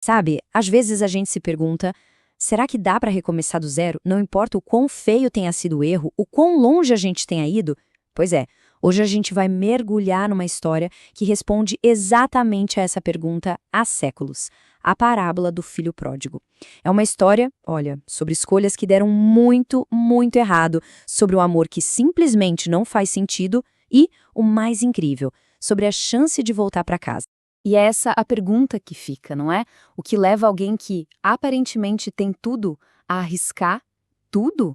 Sabe, às vezes a gente se pergunta, será que dá para recomeçar do zero? Não importa o quão feio tenha sido o erro, o quão longe a gente tenha ido? Pois é, hoje a gente vai mergulhar numa história que responde exatamente a essa pergunta há séculos. A parábola do filho pródigo. É uma história, olha, sobre escolhas que deram muito, muito errado, sobre o amor que simplesmente não faz sentido e, o mais incrível, sobre a chance de voltar para casa. E é essa a pergunta que fica, não é? O que leva alguém que aparentemente tem tudo a arriscar tudo?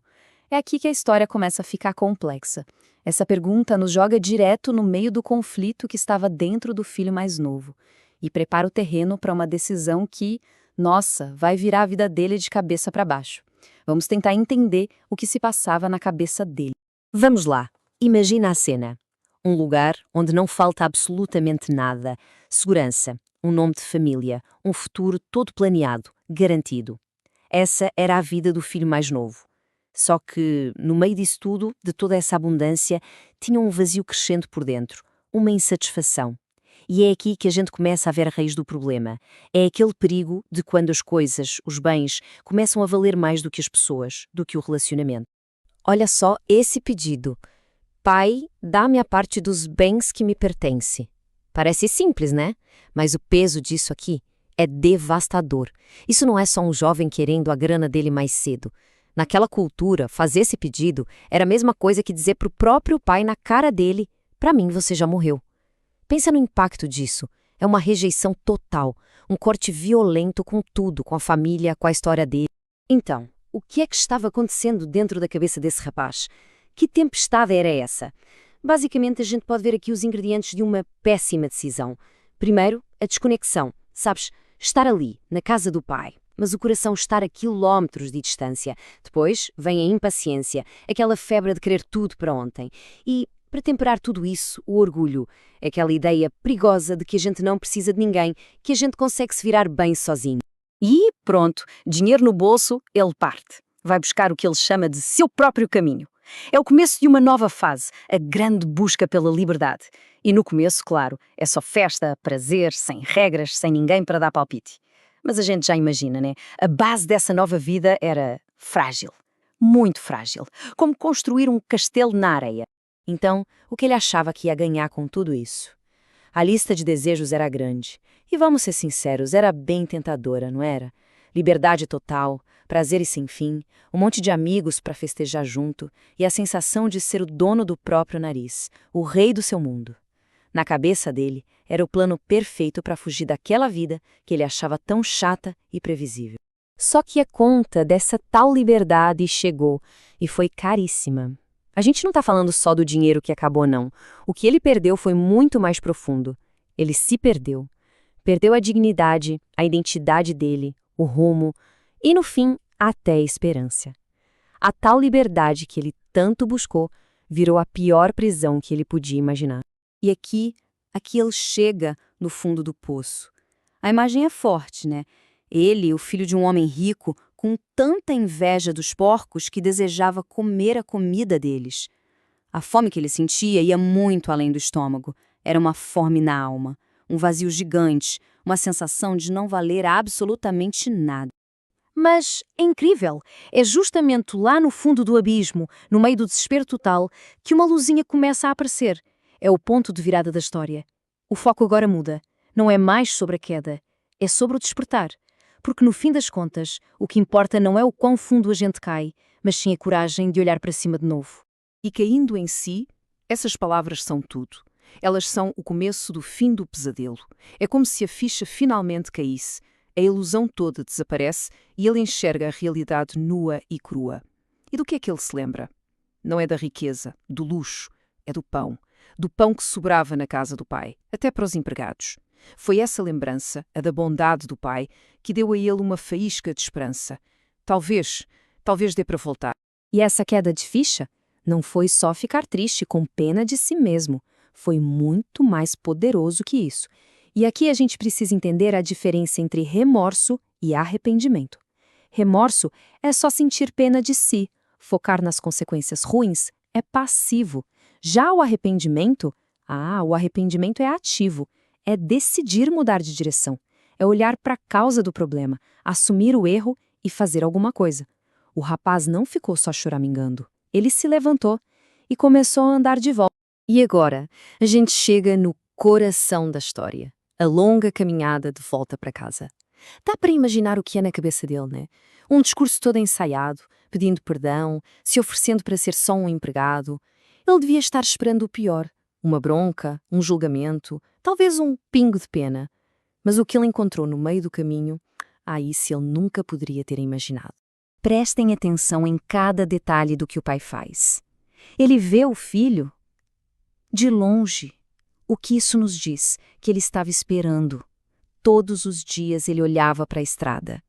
É aqui que a história começa a ficar complexa. Essa pergunta nos joga direto no meio do conflito que estava dentro do filho mais novo e prepara o terreno para uma decisão que, nossa, vai virar a vida dele de cabeça para baixo. Vamos tentar entender o que se passava na cabeça dele. Vamos lá, imagina a cena. Um lugar onde não falta absolutamente nada. Segurança, um nome de família, um futuro todo planeado, garantido. Essa era a vida do filho mais novo. Só que, no meio disso tudo, de toda essa abundância, tinha um vazio crescente por dentro, uma insatisfação. E é aqui que a gente começa a ver a raiz do problema. É aquele perigo de quando as coisas, os bens, começam a valer mais do que as pessoas, do que o relacionamento. Olha só esse pedido. Pai, dá-me a parte dos bens que me pertence. Parece simples, né? Mas o peso disso aqui é devastador. Isso não é só um jovem querendo a grana dele mais cedo. Naquela cultura, fazer esse pedido era a mesma coisa que dizer para o próprio pai na cara dele, para mim você já morreu. Pensa no impacto disso. É uma rejeição total, um corte violento com tudo, com a família, com a história dele. Então, o que é que estava acontecendo dentro da cabeça desse rapaz? Que tempestade era essa? Basicamente, a gente pode ver aqui os ingredientes de uma péssima decisão. Primeiro, a desconexão. Sabes, estar ali, na casa do pai, mas o coração estar a quilómetros de distância. Depois, vem a impaciência, aquela febre de querer tudo para ontem. E, para temperar tudo isso, o orgulho. Aquela ideia perigosa de que a gente não precisa de ninguém, que a gente consegue se virar bem sozinho. E pronto, dinheiro no bolso, ele parte. Vai buscar o que ele chama de seu próprio caminho. É o começo de uma nova fase, a grande busca pela liberdade. E no começo, claro, é só festa, prazer, sem regras, sem ninguém para dar palpite. Mas a gente já imagina, né? A base dessa nova vida era frágil. Muito frágil. Como construir um castelo na areia. Então, o que ele achava que ia ganhar com tudo isso? A lista de desejos era grande. E vamos ser sinceros, era bem tentadora, não era? Liberdade total, prazeres sem fim, um monte de amigos para festejar junto e a sensação de ser o dono do próprio nariz, o rei do seu mundo. Na cabeça dele, era o plano perfeito para fugir daquela vida que ele achava tão chata e previsível. Só que a conta dessa tal liberdade chegou e foi caríssima. A gente não está falando só do dinheiro que acabou, não. O que ele perdeu foi muito mais profundo. Ele se perdeu. Perdeu a dignidade, a identidade dele, o rumo e, no fim, até a esperança. A tal liberdade que ele tanto buscou virou a pior prisão que ele podia imaginar. E aqui ele chega no fundo do poço. A imagem é forte, né? Ele, o filho de um homem rico, com tanta inveja dos porcos que desejava comer a comida deles. A fome que ele sentia ia muito além do estômago. Era uma fome na alma, um vazio gigante, uma sensação de não valer absolutamente nada. Mas é incrível, é justamente lá no fundo do abismo, no meio do desespero total, que uma luzinha começa a aparecer. É o ponto de virada da história. O foco agora muda. Não é mais sobre a queda, é sobre o despertar. Porque no fim das contas, o que importa não é o quão fundo a gente cai, mas sim a coragem de olhar para cima de novo. E caindo em si, essas palavras são tudo. Elas são o começo do fim do pesadelo. É como se a ficha finalmente caísse, a ilusão toda desaparece e ele enxerga a realidade nua e crua. E do que é que ele se lembra? Não é da riqueza, do luxo, é do pão que sobrava na casa do pai, até para os empregados. Foi essa lembrança, a da bondade do pai, que deu a ele uma faísca de esperança. Talvez dê para voltar. E essa queda de ficha não foi só ficar triste com pena de si mesmo, foi muito mais poderoso que isso. E aqui a gente precisa entender a diferença entre remorso e arrependimento. Remorso é só sentir pena de si, focar nas consequências ruins é passivo. Já o arrependimento é ativo, é decidir mudar de direção, é olhar para a causa do problema, assumir o erro e fazer alguma coisa. O rapaz não ficou só choramingando. Ele se levantou e começou a andar de volta. E agora, a gente chega no coração da história. A longa caminhada de volta para casa. Dá para imaginar o que é na cabeça dele, né? Um discurso todo ensaiado, pedindo perdão, se oferecendo para ser só um empregado. Ele devia estar esperando o pior. Uma bronca, um julgamento, talvez um pingo de pena. Mas o que ele encontrou no meio do caminho, isso ele nunca poderia ter imaginado. Prestem atenção em cada detalhe do que o pai faz. Ele vê o filho de longe. O que isso nos diz? Que ele estava esperando. Todos os dias ele olhava para a estrada.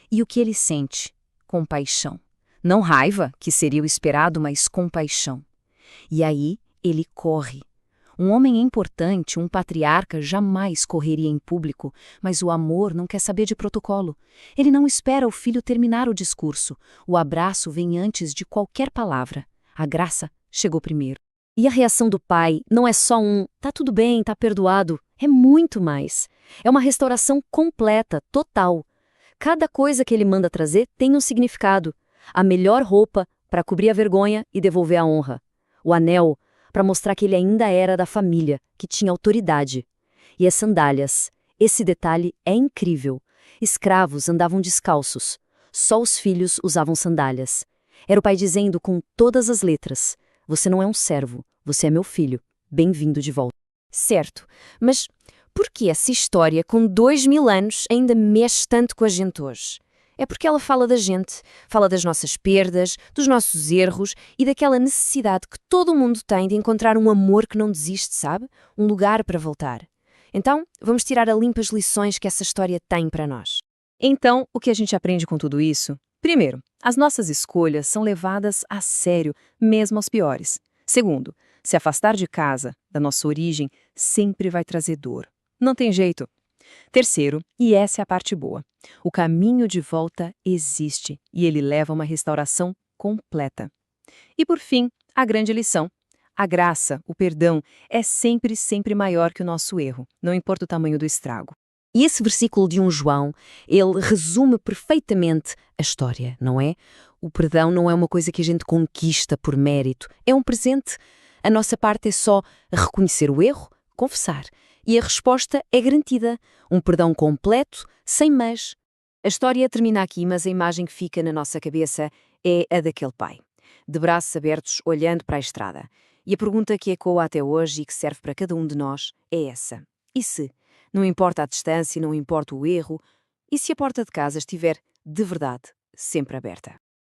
E o que ele sente? Compaixão. Não raiva, que seria o esperado, mas compaixão. E aí ele corre. Um homem importante, um patriarca, jamais correria em público, mas o amor não quer saber de protocolo. Ele não espera o filho terminar o discurso. O abraço vem antes de qualquer palavra. A graça chegou primeiro. E a reação do pai não é só tá tudo bem, tá perdoado. É muito mais. É uma restauração completa, total. Cada coisa que ele manda trazer tem um significado. A melhor roupa para cobrir a vergonha e devolver a honra. O anel para mostrar que ele ainda era da família, que tinha autoridade. E as sandálias. Esse detalhe é incrível. Escravos andavam descalços. Só os filhos usavam sandálias. Era o pai dizendo com todas as letras: você não é um servo, você é meu filho. Bem-vindo de volta. Certo, mas por que essa história com 2000 anos ainda mexe tanto com a gente hoje? É porque ela fala da gente, fala das nossas perdas, dos nossos erros e daquela necessidade que todo mundo tem de encontrar um amor que não desiste, sabe? Um lugar para voltar. Então, vamos tirar a limpo as lições que essa história tem para nós. Então, o que a gente aprende com tudo isso? Primeiro, as nossas escolhas são levadas a sério, mesmo aos piores. Segundo, se afastar de casa, da nossa origem, sempre vai trazer dor. Não tem jeito. Terceiro, e essa é a parte boa, o caminho de volta existe e ele leva a uma restauração completa. E por fim, a grande lição. A graça, o perdão, é sempre, sempre maior que o nosso erro, não importa o tamanho do estrago. E esse versículo de João, ele resume perfeitamente a história, não é? O perdão não é uma coisa que a gente conquista por mérito, é um presente. A nossa parte é só reconhecer o erro, confessar. E a resposta é garantida. Um perdão completo, sem mas. A história termina aqui, mas a imagem que fica na nossa cabeça é a daquele pai, de braços abertos, olhando para a estrada. E a pergunta que ecoa até hoje e que serve para cada um de nós é essa. E se? Não importa a distância, não importa o erro, e se a porta de casa estiver, de verdade, sempre aberta?